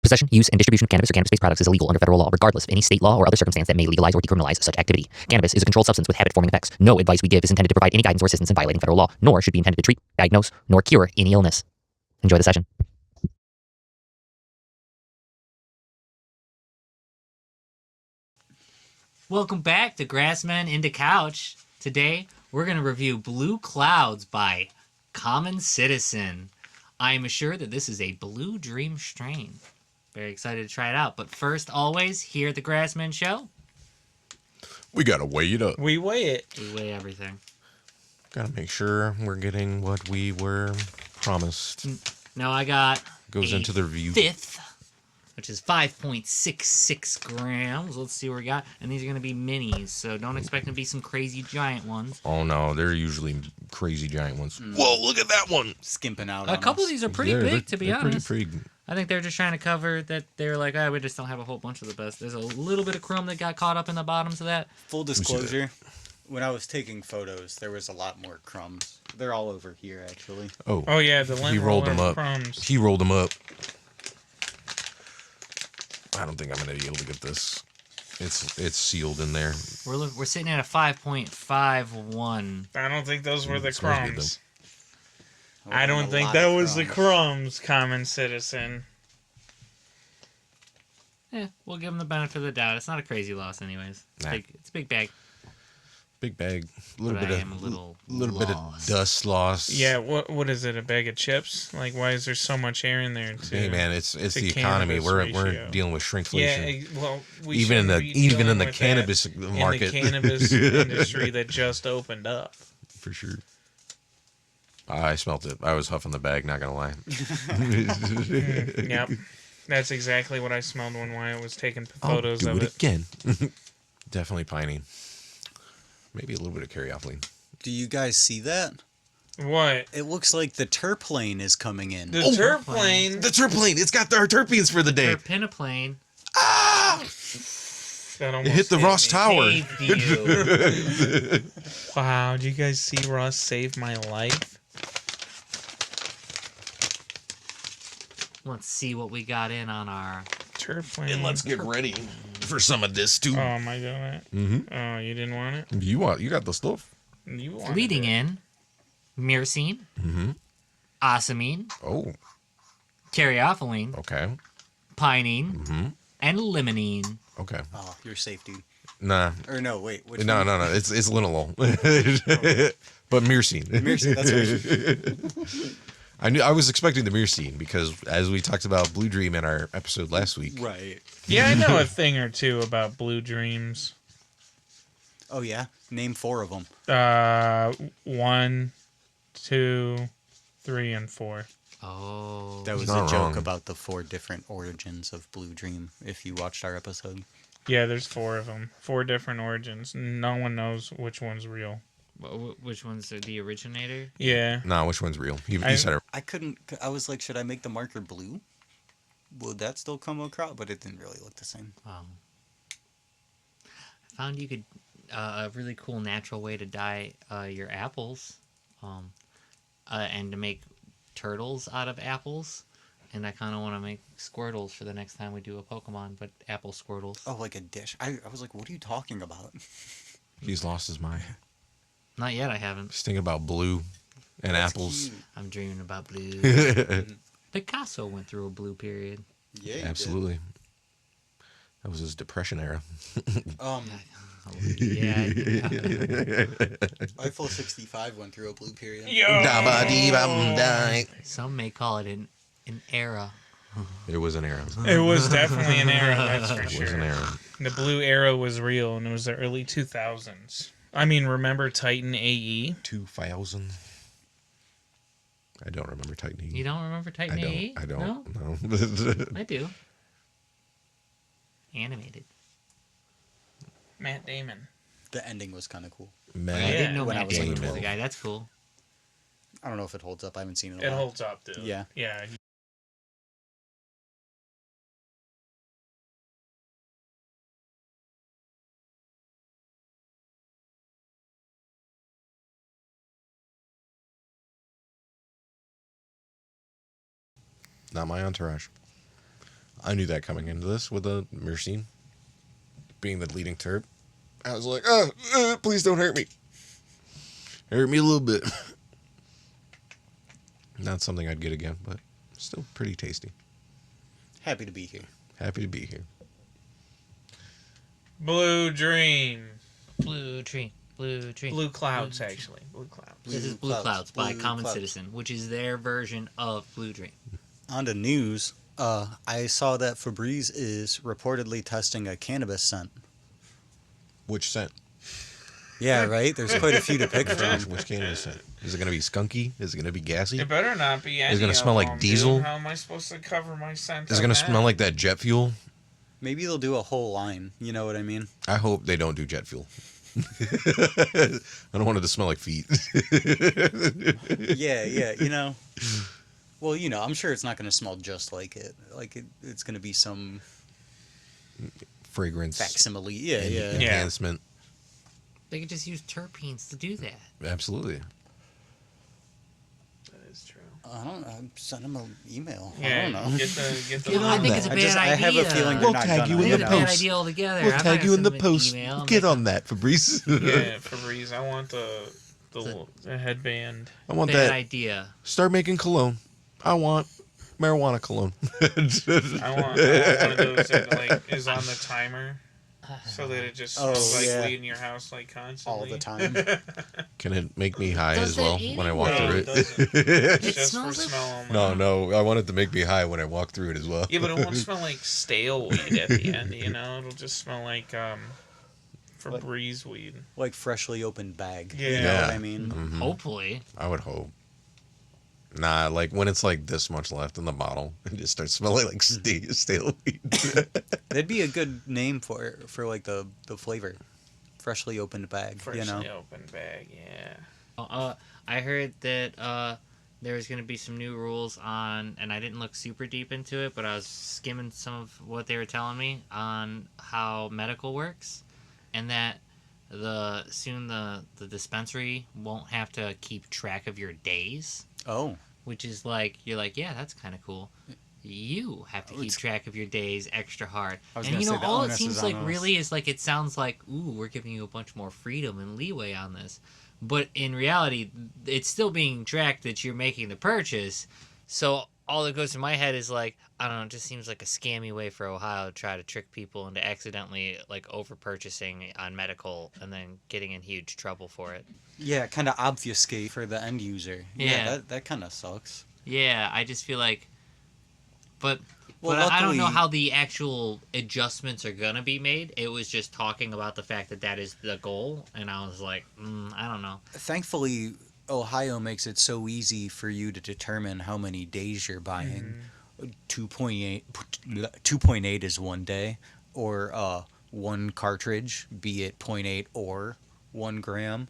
possession, use, and distribution of cannabis or cannabis-based products is illegal under federal law, regardless of any state law or other circumstance that may legalize or decriminalize such activity. Cannabis is a controlled substance with habit-forming effects. No advice we give is intended to provide any guidance or assistance in violating federal law, nor should be intended to treat, diagnose, nor cure any illness. Enjoy the session. Welcome back to Grassmen Into Couch. Today, we're going to review Blue Clouds by Common Citizen. I am assured that this is a Blue Dream strain. Very excited to try it out. But first, always, here at the Grassmen Show, we got to weigh it up. We weigh it. we weigh everything. Got to make sure we're getting what we were promised. Now I got Goes into the review. fifth, which is 5.66 grams. Let's see what we got. And these are going to be minis, so don't expect them to be some crazy giant ones. Oh, no. They're usually crazy giant ones. Whoa, look at that one. Skimping out A couple of these are pretty big, to be honest. Pretty, I think they're just trying to cover that they're like, we just don't have a whole bunch of the best. There's a little bit of crumb that got caught up in the bottoms of that. Full disclosure, when I was taking photos, there was a lot more crumbs. They're all over here, actually. Oh yeah, the lint he rolled them up. Crumbs. He rolled them up. I don't think I'm going to be able to get this. It's sealed in there. We're sitting at a 5.51. I don't think those were the smells good, crumbs. Oh, I don't a think lot that of was the crumbs. crumbs, Common Citizen. We'll give them the benefit of the doubt. It's not a crazy loss, anyways. Nah. It's a big bag. Big bag. A little But bit I am a little bit of lost. dust loss. Yeah, what is it? A bag of chips? Like, why is there so much air in there? Hey man, it's the the economy. cannabis We're ratio. dealing with shrinkflation. Yeah, well, we even in shouldn't be dealing the with cannabis that market. in the cannabis industry that just opened up. For sure. I smelt it. I was huffing the bag, not gonna lie. Yep, that's exactly what I smelled when Wyatt was taking photos I'll do of it again. Definitely piney. Maybe a little bit of caryophyllene. Do you guys see that? What? It looks like the terplane is coming in. The terplane. The terplane. It's got our terpenes for the day. Terpenoplane. Ah! That It almost hit the Ross me. Tower. Saved you. Wow, did you guys see Ross save my life? Let's see what we got in on our... Terplane. And let's get ready for some of this too. Oh, am I doing it? Mm-hmm. Oh, you didn't want it? You got the stuff. You wanted Leading it. in, myrcene, Mm-hmm. ocimene, Oh, caryophyllene, okay. pinene, Mm-hmm. and limonene. Okay. Oh, you're safe, dude. Nah. Or no, wait. Which No. one? It's linalool. But myrcene. Myrcene, that's right. I was expecting the myrcene because as we talked about Blue Dream in our episode last week. Right. Yeah, I know a thing or two about Blue Dreams. Oh, yeah? Name 4 of them. 1, 2, 3, and 4. Oh. That was Not a joke wrong. about the 4 different origins of Blue Dream, if you watched our episode. Yeah, there's 4 of them. 4 different origins. No one knows which one's real. Which one's the originator? Yeah. Nah, which one's real? You I- said it. I was like, should I make the marker blue? Would that still come across? But it didn't really look the same. I found you could a really cool natural way to dye your apples, and to make turtles out of apples. And I kind of want to make Squirtles for the next time we do a Pokemon, but apple Squirtles. Oh, like a dish. I was like, what are you talking about? He's lost his mind. Not yet, I haven't. He's thinking about blue and That's apples. cute. I'm dreaming about blue. Yeah, Picasso went through a blue period. Yeah, you absolutely. That was his depression era. did. Yeah. Eiffel 65 went through a blue period. Yo! Some may call it an era. It was an era. It was definitely an era, that's for It sure. was an era. The blue era was real, and it was the early 2000s. I mean, remember Titan AE? 2000. I don't remember Titan AE. You don't remember Titan AE? I don't. No? No. I do. Animated. Matt Damon. The ending was kind of cool. Matt I didn't know when I Matt was like Damon was 12. the guy. That's cool. I don't know if it holds up. I haven't seen it in a It while. holds up, dude. Yeah. Yeah. Not my entourage. I knew that coming into this with the myrcene being the leading terp. I was like, please don't hurt me. Hurt me a little bit. Not something I'd get again, but still pretty tasty. Happy to be here. Happy to be here. Blue Dream. Blue tree. Blue tree. Blue Clouds, actually. Blue Clouds. This is Blue Blue Clouds. Clouds by Blue Common Clouds. Citizen, which is their version of Blue Dream. On to news. I saw that Febreze is reportedly testing a cannabis scent. Which scent? Yeah, right? There's quite a few to pick from. Which cannabis scent? Is it going to be skunky? Is it going to be gassy? It better not be any Is it gonna of smell like them, diesel? dude. How am I supposed to cover my scent? Is it on going to that? smell like that jet fuel? Maybe they'll do a whole line. You know what I mean? I hope they don't do jet fuel. I don't want it to smell like feet. Yeah, you know. Well, you know, I'm sure it's not going to smell just like it. Like it's going to be some Fragrance. facsimile. Yeah. Enhancement. They could just use terpenes to do that. Absolutely. That is true. I don't know. Send them an email. I Yeah, don't know. get the I think it's a bad I have a idea. feeling We'll they're not tag you gonna, in It's the a know. bad post. idea altogether. We'll I'm tag not you in gonna the send them an post. email and Get make on that, Fabrice. Yeah, Febreze. I want the headband. I a want bad that. idea. Start making cologne. I want marijuana cologne. I want one of those that like is on the timer, so that it just smells like yeah. weed in your house like constantly All the time. Can it make me high Does as well it when I walk No, through it it? doesn't. It It's just for smells like... smell only. No. I want it to make me high when I walk through it as well. Yeah, but it won't smell like stale weed at the end. You know, it'll just smell like Febreze weed. Like freshly opened bag. Yeah. You know Yeah. what I mean? Mhm. Hopefully. I would hope. Nah, like when it's like this much left in the bottle, it just starts smelling like stale weed. That'd be a good name for like the flavor. Freshly opened bag. Freshly You know? open bag. Yeah. I heard that there was going to be some new rules on, and I didn't look super deep into it, but I was skimming some of what they were telling me on how medical works, and that soon the dispensary won't have to keep track of your days, Oh. which is like, you're like, yeah, that's kind of cool. You have to keep track of your days extra hard. I was And gonna you know, say the all it onus seems is like on us. really is like, it sounds like, ooh, we're giving you a bunch more freedom and leeway on this. But in reality, it's still being tracked that you're making the purchase. So all that goes through my head is like, I don't know, it just seems like a scammy way for Ohio to try to trick people into accidentally like over purchasing on medical and then getting in huge trouble for it. Yeah, kind of obfuscate for the end user. Yeah. That kind of sucks. Yeah, I just feel like, but Well, I don't know luckily- how the actual adjustments are gonna be made. It was just talking about the fact that that is the goal, and I was like, I don't know. Thankfully, Ohio makes it so easy for you to determine how many days you're buying. 2.8 is 1 day, or one cartridge, be it 0.8 or 1 gram,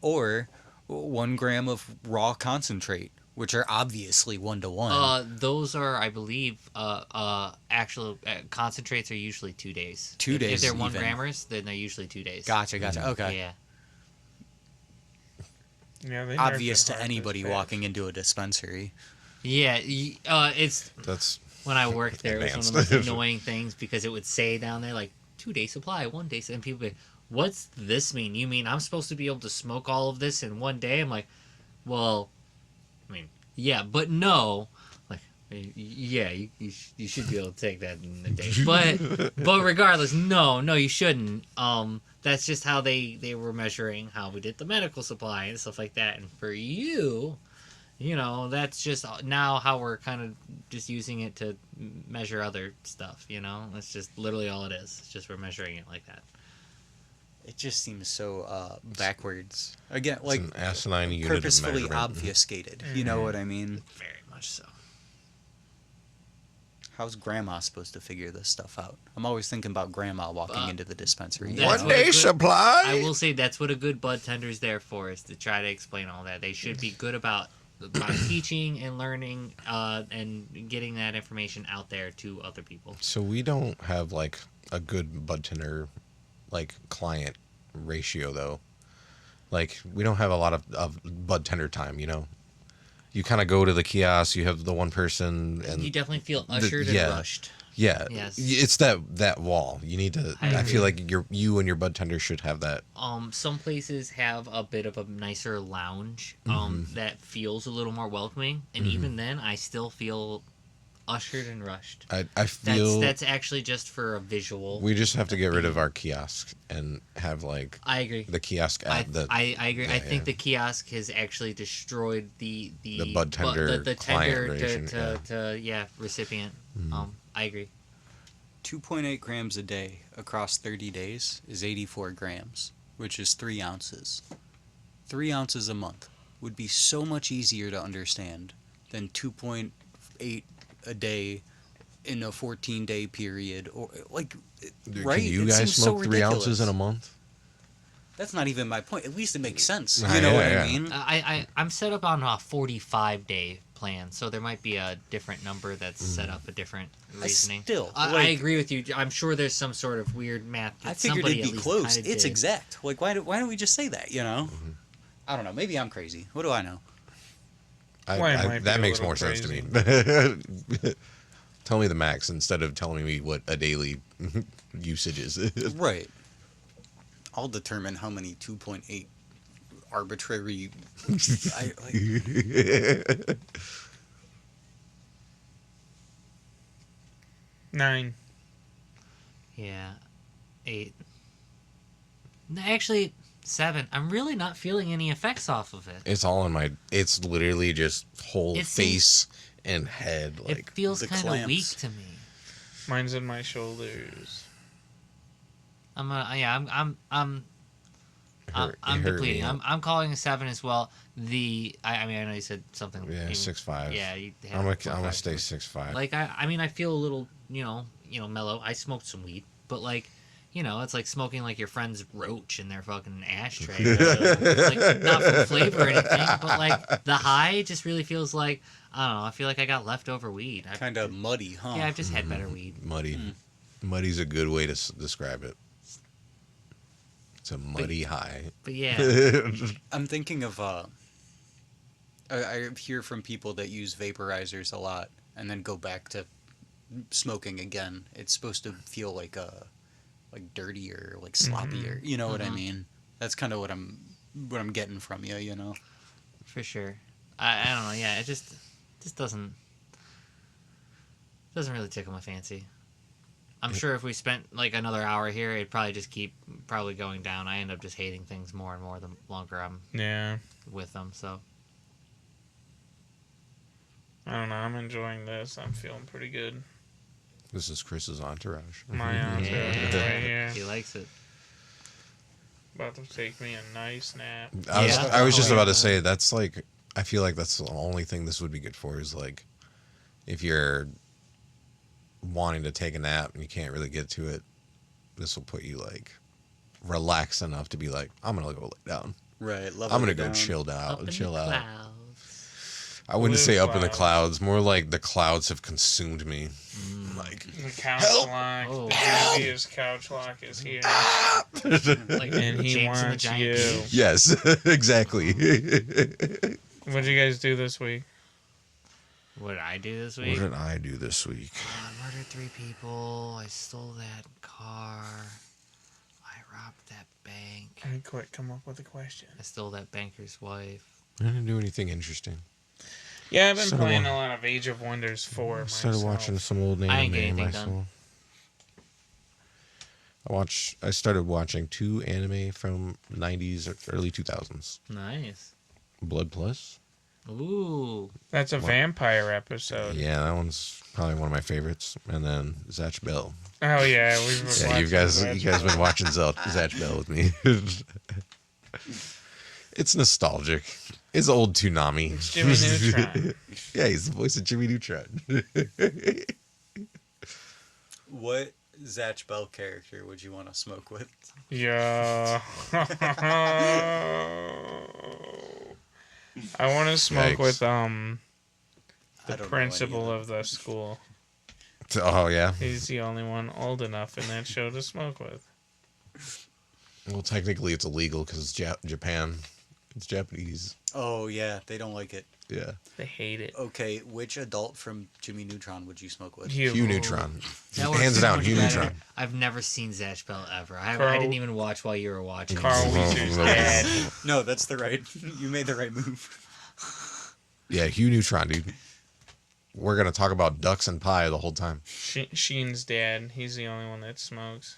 or 1 gram of raw concentrate, which are obviously 1-to-1. Those are, I believe, actual concentrates are usually 2 days. 2 If days they're 1 even. grammers, then they're usually 2 days. Gotcha. Okay. Yeah. Yeah. They Obvious nerfed it to hard anybody this patch. walking into a dispensary. Yeah. It's That's when I worked there. It was one of the Advanced. most annoying things because it would say down there like 2 day supply, 1 day, and people would be, what's this mean? You mean I'm supposed to be able to smoke all of this in 1 day? I'm like, well, I mean, yeah, but no. Like, yeah, you should be able to take that in a day. But regardless, no, you shouldn't. That's just how they were measuring how we did the medical supply and stuff like that. And for you, you know, that's just now how we're kind of just using it to measure other stuff, you know? That's just literally all it is. It's just we're measuring it like that. It just seems so backwards. Again, like an asinine unit of purposefully measurement. obfuscated. You know what I mean? Very much so. How's grandma supposed to figure this stuff out? I'm always thinking about grandma walking into the dispensary. you That's know? what a good- supply. I will say that's what a good bud tender is there for, is to try to explain all that. They should be good about teaching and learning and getting that information out there to other people. So we don't have like a good bud tender like client ratio though. Like we don't have a lot of bud tender time, you know. You kind of go to the kiosk, you have the one person and You definitely feel ushered and yeah. rushed. Yeah, Yes. it's that wall. You need to. I I feel agree. like you and your bud tender should have that. Some places have a bit of a nicer lounge that feels a little more welcoming, and even then, I still feel ushered and rushed. I feel That's actually just for a visual. we just have to get rid of our kiosk and have like I agree. the kiosk at the I agree. yeah, I think yeah. the kiosk has actually destroyed the bud tender the client tender relation, to recipient. I agree. 2.8 grams a day across 30 days is 84 grams, which is 3 ounces. 3 ounces a month would be so much easier to understand than 2.8 a day in a 14-day period, or like, Dude, right? Can you It guys seems so smoke 3 ounces ridiculous. in a month? That's not even my point. At least it makes sense. Yeah, You know what yeah. I mean? I'm set up on a 45-day plan, so there might be a different number that's set up a different reasoning. Still, I like- agree with you. I'm sure there's some sort of weird math. That I figured somebody it'd at be least close. kinda It's did. exact. Like, why don't we just say that, you know? I don't know. Maybe I'm crazy. What do I know? Well, it might be that a makes little more sense to crazy. me. Tell me the max instead of telling me what a daily usage is. Right. I'll determine how many 2.8 arbitrary... I, like, 9. Yeah, 8. No, actually, 7. I'm really not feeling any effects off of it. It's all in my. It's literally just whole It face and head. Like It feels the kind of clamps. weak to me. Mine's in my shoulders. I'm it hurt me depleting. up. I'm calling a 7 as well. I mean, I know you said something. Yeah, even- 6'5". Yeah, you had I'm a gonna 4.5. stay 6'5". Like I mean, I feel a little, mellow. I smoked some weed, but like, it's like smoking like your friend's roach in their fucking ashtray. It's like not for flavor or anything, but like the high just really feels like, I don't know. I feel like I got leftover weed. kind of muddy, huh? Yeah, I've just had better weed. Muddy. Muddy's a good way to describe it. It's a muddy high. But yeah, I'm thinking of I hear from people that use vaporizers a lot and then go back to smoking again. It's supposed to feel like dirtier, like sloppier. You know what I mean? That's kind of what I'm getting from you. You know? for sure. I don't know. Yeah, it just doesn't really tickle my fancy. I'm sure if we spent like another hour here, it'd probably just keep going down. I end up just hating things more and more the longer I'm Yeah. with them. So I don't know. I'm enjoying this. I'm feeling pretty good. This is Chris's entourage. My entourage right here. he likes it. About to take me a nice nap. I was just Yeah. about to say that's like I feel like that's the only thing this would be good for is like if you're wanting to take a nap and you can't really get to it, this will put you like relaxed enough to be like, I'm gonna go lay down. Right. I'm gonna go chill Up in chill the out. clouds. I wouldn't Blue say up in the clouds. clouds, more like the clouds have consumed me. Like The couch Help! lock, Oh. the previous couch lock is here. Like And he James and the wants Giant you. Peach. yes, exactly. What'd you guys do this week? What did I do this What week? did I do this week? I murdered 3 people. I stole that car. I robbed that bank. Hey, quick, come up with a question. I stole that banker's wife. I didn't do anything interesting. Yeah, I've been Started playing wa- a lot of Age of Wonders 4 I started myself. watching some old I ain't get anime anything done. myself. I started watching 2 anime from 90s or early 2000s. Nice. Blood Plus. Ooh. That's a vampire episode. Yeah, that one's probably one of my favorites. And then Zatch Bell. Oh yeah, we've been Yeah, watching you guys that. been watching Zatch Bell with me. It's nostalgic. It's old Toonami. It's Jimmy Neutron. Yeah, he's the voice of Jimmy Neutron. What Zatch Bell character would you want to smoke with? Yeah. I want to smoke Yikes. with I the don't know principal any of of the school. Oh yeah. He's the only one old enough in that show to smoke with. Well, technically it's illegal because it's Japan. It's Japanese. Oh yeah, they don't like it. Yeah. They hate it. Okay, which adult from Jimmy Neutron would you smoke with? Hugh Neutron. That works Hands so down, much Hugh better. Neutron. I've never seen Zatch Bell ever. I Carl- didn't even watch while you were watching. Carl Weezer's dad. No, that's the right. You made the right move. Yeah, Hugh Neutron, dude. We're gonna talk about ducks and pie the whole time. Sheen's dad. He's the only one that smokes.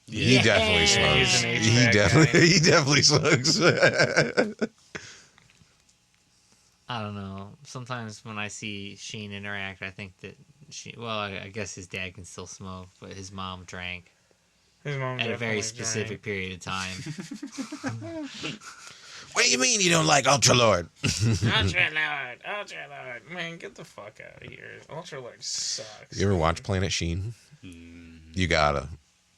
He definitely smokes. He's an He HVAC guy. he definitely smokes. I don't know. Sometimes when I see Sheen interact, I think that I guess his dad can still smoke, but his mom drank His mom at a very definitely specific drank. period of time. What do you mean you don't like Ultralord? Ultralord. Man, get the fuck out of here. Ultralord sucks. You ever watch Planet Sheen? You gotta.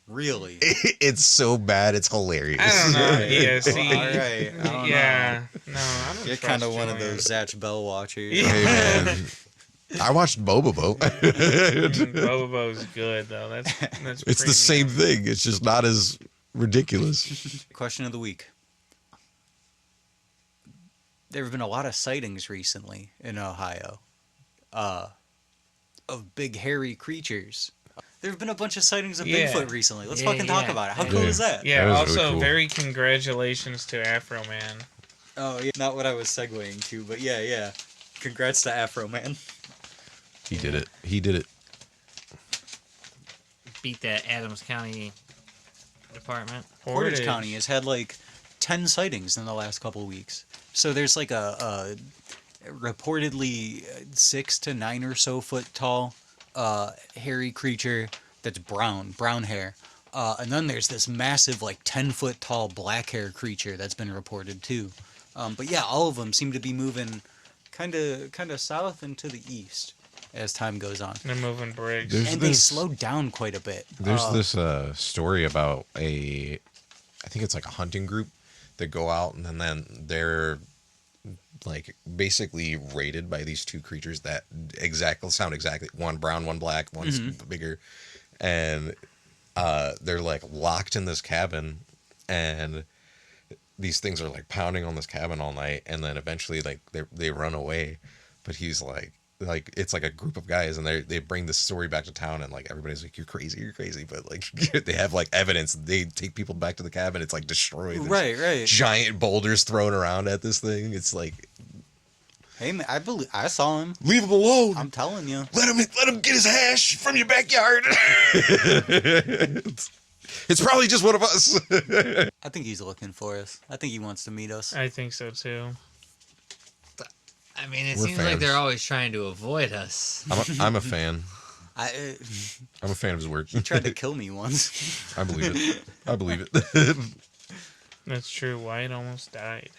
Really? It's so bad, it's hilarious. I don't know. Yeah, see. All right. I don't Yeah. No, I don't You're trust kind of one of Julian. those Zatch Bell watchers. Yeah. Hey man, I watched Bobobo. Bobo's good though. That's It's the same thing. It's just not as ridiculous. Question of the week. There have been a lot of sightings recently in Ohio of big hairy creatures. There have been a bunch of sightings of Yeah. Bigfoot recently. Let's Yeah, fucking talk yeah. about it. How Yeah. cool is that? Yeah. That is Also, really cool. very congratulations to Afro Man. Oh, yeah. Not what I was segueing to, but yeah. Congrats to Afro Man. He did it. He did it. Beat that Adams County Department. Portage County has had like 10 sightings in the last couple of weeks. So there's like a reportedly 6 to 9 or so foot tall hairy creature that's brown hair. And then there's this massive like 10-foot tall black hair creature that's been reported too. But yeah, all of them seem to be moving kind of south and to the east as time goes on. They're moving bricks. There's And they this- slowed down quite a bit. There's this story about I think it's like a hunting group that go out and then they're like basically raided by these two creatures that sound exactly one brown, one black, one's bigger, and they're like locked in this cabin, and these things are like pounding on this cabin all night, and then eventually like they run away, but he's like it's like a group of guys, and they bring this story back to town, and like everybody's like you're crazy, but like they have like evidence. They take people back to the cabin. It's like destroyed. There's Right. giant boulders thrown around at this thing. It's like Hey man, I saw him. leave him alone. I'm telling you. Let him get his hash from your backyard. It's probably just one of us. I think he's looking for us. I think he wants to meet us. I think so too. I mean, it We're seems like fans. they're always trying to avoid us. I'm a fan. I I'm a fan of his work. he tried to kill me once. I believe it. That's true. Wyatt almost died.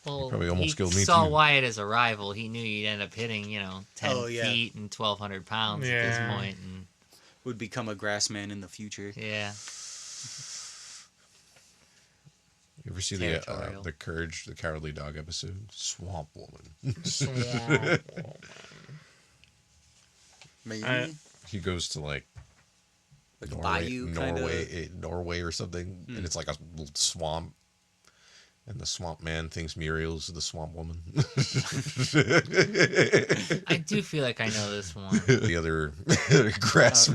Well, probably almost he killed me, saw too. Wyatt as a rival. He knew you'd end up hitting, 10 Oh, yeah. feet and 1,200 pounds at Yeah. this point. And Would become a grassman in the future. yeah. You ever see Territorial. the Courage the Cowardly Dog episode? Swamp Woman. Swamp. Maybe. He goes to like Like a bayou kinda? Norway or something, and it's like a little swamp. And the swamp man thinks Muriel's the swamp woman. I do feel like I know this one. The other grass.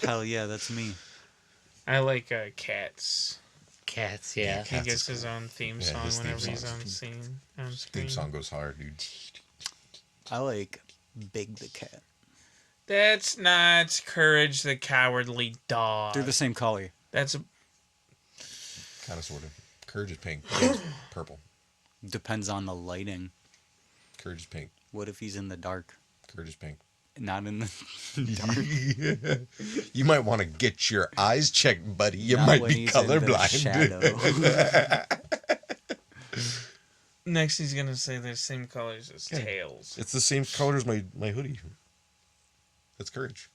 Hell yeah, that's me. I like Cats. Cats, yeah. He Cats gets is his cool. own theme Yeah, song his theme whenever he's song's on scene. On screen. Theme song goes hard, dude. I like Big the cat. That's not Courage the Cowardly Dog. They're the same color. That's a, Kind of, sort of. Courage is pink. Big's purple. Depends on the lighting. Courage is pink. What if he's in the dark? Courage is pink. Not in the dark. You might want to get your eyes checked, buddy. You Not might when be he's in the colorblind. shadow. next he's gonna say they're same colors as Tails. It's the same color as my hoodie. That's Courage.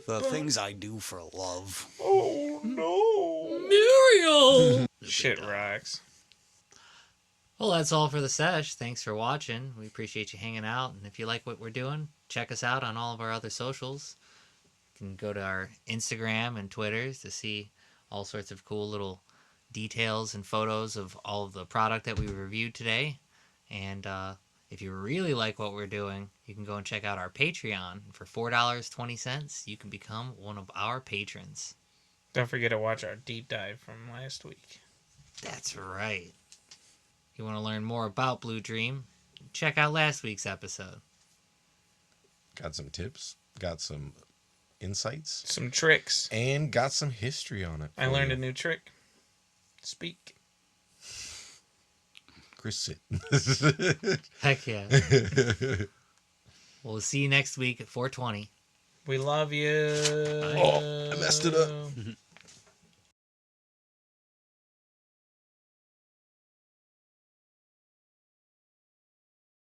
The things I do for love. Oh no! Muriel! Shit rocks. Well, that's all for the sesh. Thanks for watching. We appreciate you hanging out. And if you like what we're doing, check us out on all of our other socials. You can go to our Instagram and Twitters to see all sorts of cool little details and photos of all of the product that we reviewed today. And if you really like what we're doing, you can go and check out our Patreon. For $4.20, you can become one of our patrons. Don't forget to watch our deep dive from last week. That's right. If you want to learn more about Blue Dream, check out last week's episode. Got some tips, got some insights, Some tricks. and got some history on it. I learned a new trick. Speak. Chris, sit. Heck yeah. We'll see you next week at 4:20. We love you. Oh, I messed it up.